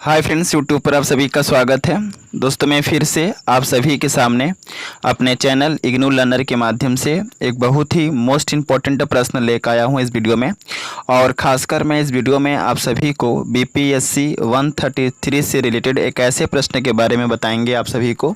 Hi friends, YouTube पर आप सभी का स्वागत है। दोस्तों, मैं फिर से आप सभी के सामने अपने चैनल इग्नू लर्नर के माध्यम से एक बहुत ही मोस्ट इम्पॉर्टेंट प्रश्न लेकर आया हूं इस वीडियो में। और ख़ासकर मैं इस वीडियो में आप सभी को बीपीएससी 133 से रिलेटेड एक ऐसे प्रश्न के बारे में बताएंगे आप सभी को,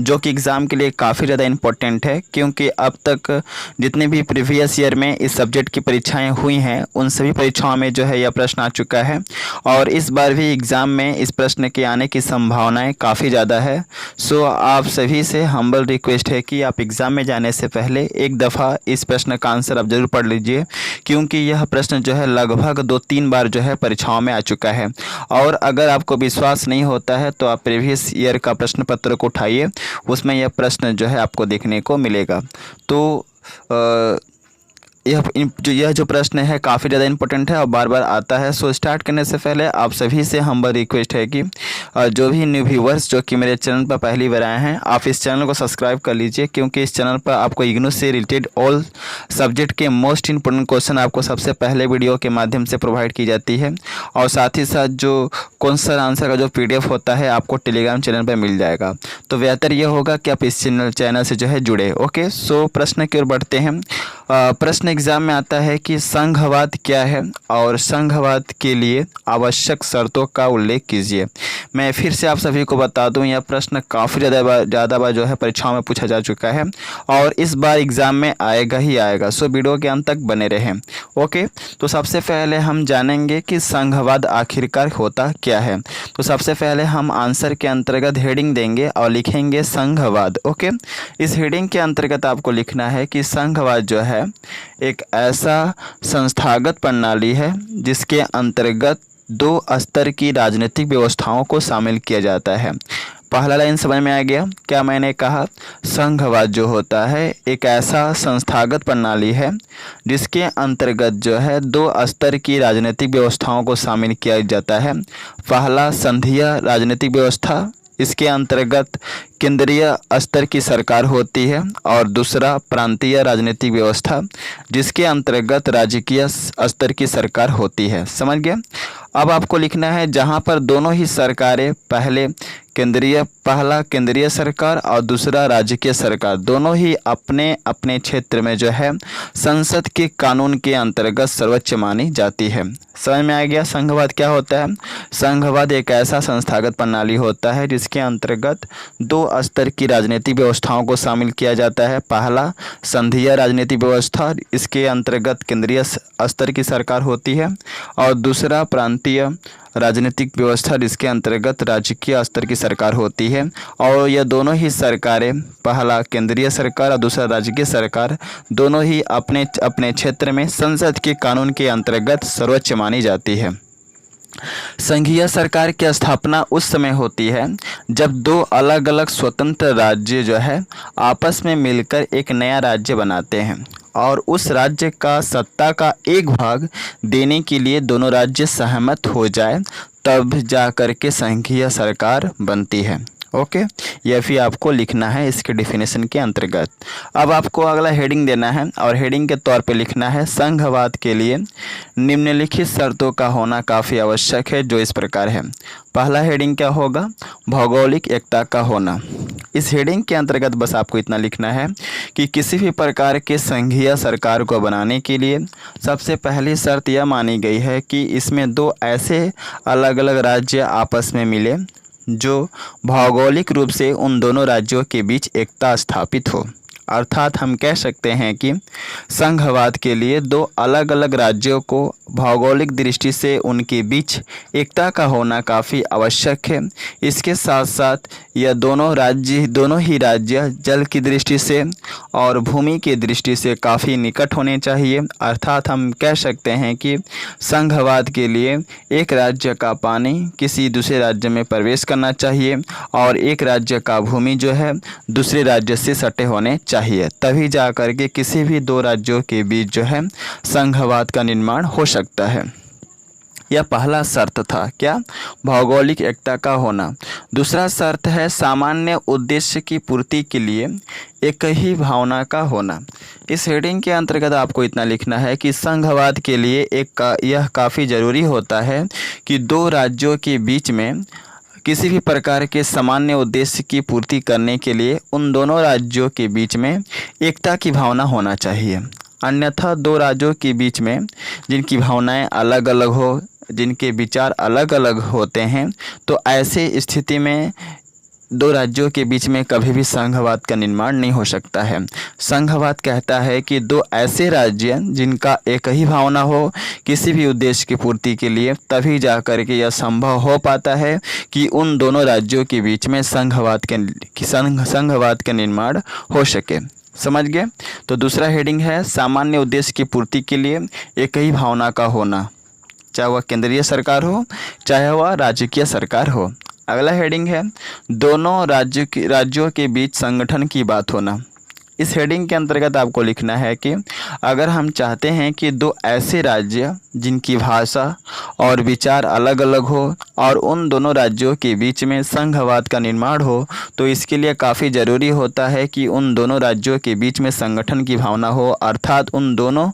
जो कि एग्ज़ाम के लिए काफ़ी ज़्यादा इम्पोर्टेंट है। क्योंकि अब तक जितने भी प्रीवियस ईयर में इस सब्जेक्ट की परीक्षाएँ हुई हैं, उन सभी परीक्षाओं में जो है यह प्रश्न आ चुका है। और इस बार भी एग्ज़ाम में इस प्रश्न के आने की संभावनाएं काफ़ी ज़्यादा है। सो आप सभी से हम्बल रिक्वेस्ट है कि आप एग्ज़ाम में जाने से पहले एक दफ़ा इस प्रश्न का आंसर आप ज़रूर पढ़ लीजिए, क्योंकि यह प्रश्न जो है लगभग 2-3 बार जो है परीक्षाओं में आ चुका है। और अगर आपको विश्वास नहीं होता है तो आप प्रीवियस ईयर का प्रश्न पत्र को उठाइए, उसमें यह प्रश्न जो है आपको देखने को मिलेगा। तो यह जो प्रश्न है काफ़ी ज़्यादा इम्पोर्टेंट है और बार बार आता है। सो स्टार्ट करने से पहले आप सभी से हम्बल रिक्वेस्ट है कि जो भी न्यू व्यूवर्स जो कि मेरे चैनल पर पहली बार आए हैं, आप इस चैनल को सब्सक्राइब कर लीजिए, क्योंकि इस चैनल पर आपको इग्नू से रिलेटेड ऑल सब्जेक्ट के मोस्ट इंपॉर्टेंट क्वेश्चन आपको सबसे पहले वीडियो के माध्यम से प्रोवाइड की जाती है। और साथ ही साथ जो क्वेश्चन आंसर का जो PDF होता है आपको टेलीग्राम चैनल पर मिल जाएगा। तो बेहतर यह होगा कि आप इस चैनल से जो है जुड़े। ओके, सो प्रश्न की ओर बढ़ते हैं। प्रश्न एग्जाम में आता है कि संघवाद क्या है और संघवाद के लिए आवश्यक शर्तों का उल्लेख कीजिए। मैं फिर से आप सभी को बता दूं, यह प्रश्न काफ़ी ज़्यादा बार जो है परीक्षाओं में पूछा जा चुका है और इस बार एग्ज़ाम में आएगा ही आएगा। सो वीडियो के अंत तक बने रहें। ओके, तो सबसे पहले हम जानेंगे कि संघवाद आखिरकार होता क्या है। तो सबसे पहले हम आंसर के अंतर्गत हेडिंग देंगे और लिखेंगे संघवाद। ओके, इस हेडिंग के अंतर्गत आपको लिखना है कि संघवाद जो है एक ऐसा संस्थागत प्रणाली है जिसके अंतर्गत 2 स्तर की राजनीतिक व्यवस्थाओं को शामिल किया जाता है। पहला लाइन समझ में आ गया? क्या मैंने कहा? संघवाद जो होता है एक ऐसा संस्थागत प्रणाली है जिसके अंतर्गत जो है 2 स्तर की राजनीतिक व्यवस्थाओं को शामिल किया जाता है। पहला संघीय राजनीतिक व्यवस्था, इसके अंतर्गत केंद्रीय स्तर की सरकार होती है, और दूसरा प्रांतीय राजनीतिक व्यवस्था जिसके अंतर्गत राज्यकीय स्तर की सरकार होती है। समझ गए? अब आपको लिखना है जहां पर दोनों ही सरकारें पहला केंद्रीय सरकार और दूसरा राज्यकीय सरकार दोनों ही अपने अपने क्षेत्र में जो है संसद के कानून के अंतर्गत सर्वोच्च मानी जाती है। समझ में आ गया संघवाद क्या होता है? संघवाद एक ऐसा संस्थागत प्रणाली होता है जिसके अंतर्गत 2 स्तर की राजनीतिक व्यवस्थाओं को शामिल किया जाता है। पहला संघीय राजनीतिक व्यवस्था, इसके अंतर्गत केंद्रीय स्तर की सरकार होती है, और दूसरा प्रांतीय राजनीतिक व्यवस्था जिसके अंतर्गत राजकीय स्तर की सरकार होती है। और यह दोनों ही सरकारें, पहला केंद्रीय सरकार और दूसरा राज्य सरकार, दोनों ही अपने अपने क्षेत्र में संसद के कानून के अंतर्गत सर्वोच्च मानी जाती है। संघीय सरकार की स्थापना उस समय होती है जब 2 अलग अलग स्वतंत्र राज्य जो है आपस में मिलकर एक नया राज्य बनाते हैं और उस राज्य का सत्ता का एक भाग देने के लिए दोनों राज्य सहमत हो जाए, तब जा कर के संघीय सरकार बनती है। ओके, यह भी आपको लिखना है इसके डेफिनेशन के अंतर्गत। अब आपको अगला हेडिंग देना है और हेडिंग के तौर पे लिखना है संघवाद के लिए निम्नलिखित शर्तों का होना काफ़ी आवश्यक है, जो इस प्रकार है। पहला हेडिंग क्या होगा? भौगोलिक एकता का होना। इस हेडिंग के अंतर्गत बस आपको इतना लिखना है कि किसी भी प्रकार के संघीय सरकार को बनाने के लिए सबसे पहली शर्त यह मानी गई है कि इसमें 2 ऐसे अलग अलग राज्य आपस में मिले जो भौगोलिक रूप से उन दोनों राज्यों के बीच एकता स्थापित हो। अर्थात हम कह सकते हैं कि संघवाद के लिए 2 अलग अलग राज्यों को भौगोलिक दृष्टि से उनके बीच एकता का होना काफ़ी आवश्यक है। इसके साथ साथ यह दोनों ही राज्य जल की दृष्टि से और भूमि की दृष्टि से काफ़ी निकट होने चाहिए। अर्थात हम कह सकते हैं कि संघवाद के लिए एक राज्य का पानी किसी दूसरे राज्य में प्रवेश करना चाहिए और एक राज्य का भूमि जो है दूसरे राज्य से सटे होने चाहिए, तभी जा कर के किसी भी 2 राज्यों के बीच जो है संघवाद का निर्माण हो सकता है। यह पहला शर्त था, क्या? भौगोलिक एकता का होना। दूसरा शर्त है सामान्य उद्देश्य की पूर्ति के लिए एक ही भावना का होना। इस हेडिंग के अंतर्गत आपको इतना लिखना है कि संघवाद के लिए यह काफ़ी ज़रूरी होता है कि दो राज्यों के बीच में किसी भी प्रकार के सामान्य उद्देश्य की पूर्ति करने के लिए उन दोनों राज्यों के बीच में एकता की भावना होना चाहिए। अन्यथा दो राज्यों के बीच में जिनकी भावनाएं अलग अलग हो, जिनके विचार अलग अलग होते हैं, तो ऐसे स्थिति में दो राज्यों के बीच में कभी भी संघवाद का निर्माण नहीं हो सकता है। संघवाद कहता है कि दो ऐसे राज्य जिनका एक ही भावना हो किसी भी उद्देश्य की पूर्ति के लिए, तभी जा कर के यह संभव हो पाता है कि उन दोनों राज्यों के बीच में संघवाद का निर्माण हो सके। समझ गए? तो दूसरा हेडिंग है सामान्य उद्देश्य की पूर्ति के लिए एक ही भावना का होना, चाहे वह केंद्रीय सरकार हो चाहे वह राजकीय सरकार हो। अगला हेडिंग है दोनों राज्यों के बीच संगठन की बात होना। इस हेडिंग के अंतर्गत आपको लिखना है कि अगर हम चाहते हैं कि दो ऐसे राज्य जिनकी भाषा और विचार अलग अलग हो और उन दोनों राज्यों के बीच में संघवाद का निर्माण हो, तो इसके लिए काफ़ी ज़रूरी होता है कि उन दोनों राज्यों के बीच में संगठन की भावना हो, अर्थात उन दोनों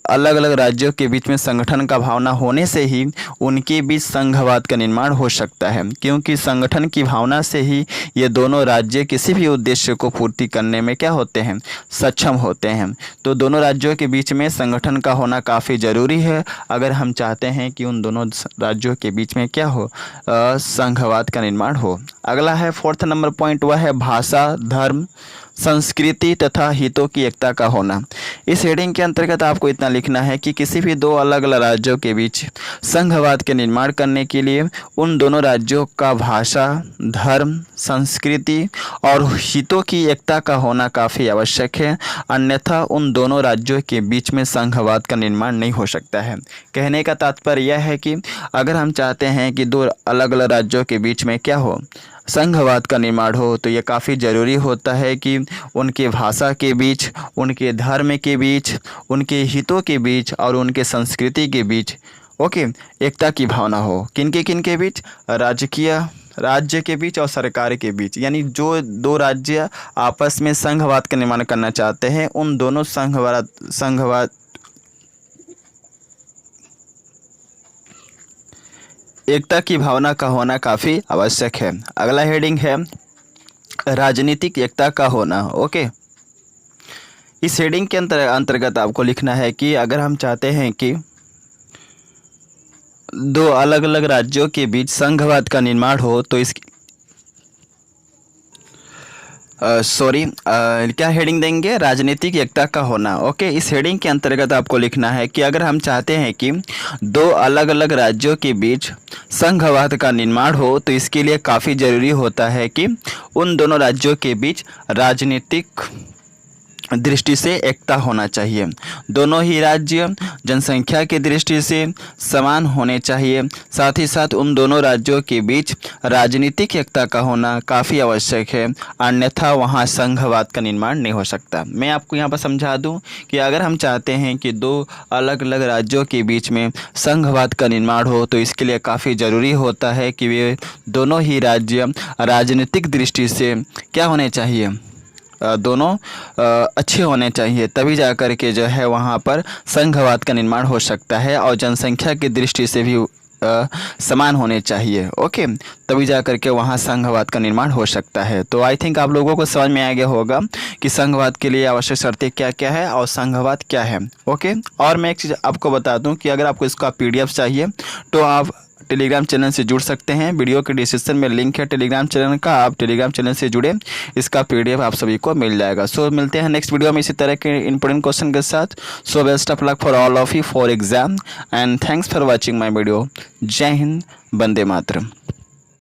अलग अलग राज्यों के बीच में संगठन का भावना होने से ही उनके बीच संघवाद का निर्माण हो सकता है, क्योंकि संगठन की भावना से ही ये दोनों राज्य किसी भी उद्देश्य को पूर्ति करने में क्या होते हैं, सक्षम होते हैं। तो दोनों राज्यों के बीच में संगठन का होना काफ़ी ज़रूरी है अगर हम चाहते हैं कि उन दोनों राज्यों के बीच में क्या हो, संघवाद का निर्माण हो। अगला है 4th नंबर पॉइंट, वह है भाषा, धर्म, संस्कृति तथा हितों की एकता का होना। इस हेडिंग के अंतर्गत आपको इतना लिखना है कि किसी भी दो अलग अलग राज्यों के बीच संघवाद के निर्माण करने के लिए उन दोनों राज्यों का भाषा, धर्म, संस्कृति और हितों की एकता का होना काफ़ी आवश्यक है, अन्यथा उन दोनों राज्यों के बीच में संघवाद का निर्माण नहीं हो सकता है। कहने का तात्पर्य यह है कि अगर हम चाहते हैं कि दो अलग अलग राज्यों के बीच में क्या हो, संघवाद का निर्माण हो, तो ये काफ़ी ज़रूरी होता है कि उनके भाषा के बीच, उनके धर्म के बीच, उनके हितों के बीच और उनके संस्कृति के बीच एकता की भावना हो। किनके बीच? राज्य के बीच और सरकार के बीच, यानी जो दो राज्य आपस में संघवाद का निर्माण करना चाहते हैं, उन दोनों संघवाद एकता की भावना का होना काफ़ी आवश्यक है। अगला हेडिंग है राजनीतिक एकता का होना। इस हेडिंग के अंतर्गत आपको लिखना है कि अगर हम चाहते हैं कि दो अलग अलग राज्यों के बीच संघवाद का निर्माण हो, तो क्या हेडिंग देंगे? राजनीतिक एकता का होना। इस हेडिंग के अंतर्गत आपको लिखना है कि अगर हम चाहते हैं कि दो अलग अलग राज्यों के बीच संघवाद का निर्माण हो, तो इसके लिए काफ़ी ज़रूरी होता है कि उन दोनों राज्यों के बीच राजनीतिक दृष्टि से एकता होना चाहिए। दोनों ही राज्य जनसंख्या की दृष्टि से समान होने चाहिए, साथ ही साथ उन दोनों राज्यों के बीच राजनीतिक एकता का होना काफ़ी आवश्यक है, अन्यथा वहां संघवाद का निर्माण नहीं हो सकता। मैं आपको यहां पर समझा दूं कि अगर हम चाहते हैं कि दो अलग अलग राज्यों के बीच में संघवाद का निर्माण हो, तो इसके लिए काफ़ी ज़रूरी होता है कि वे दोनों ही राज्य राजनीतिक दृष्टि से क्या होने चाहिए, दोनों अच्छे होने चाहिए, तभी जा कर के जो है वहाँ पर संघवाद का निर्माण हो सकता है, और जनसंख्या की दृष्टि से भी समान होने चाहिए। तभी जा कर के वहाँ संघवाद का निर्माण हो सकता है। तो आई थिंक आप लोगों को समझ में आ गया होगा कि संघवाद के लिए आवश्यक शर्तें क्या क्या है और संघवाद क्या है। और मैं एक चीज़ आपको बता दूं कि अगर आपको इसका PDF चाहिए तो आप टेलीग्राम चैनल से जुड़ सकते हैं। वीडियो के डिस्क्रिप्शन में लिंक है टेलीग्राम चैनल का, आप टेलीग्राम चैनल से जुड़े, इसका PDF आप सभी को मिल जाएगा। सो मिलते हैं नेक्स्ट वीडियो में इसी तरह के इंपॉर्टेंट क्वेश्चन के साथ। So best of luck for all of you for exam and thanks for watching my video. जय हिंद, वंदे मातरम।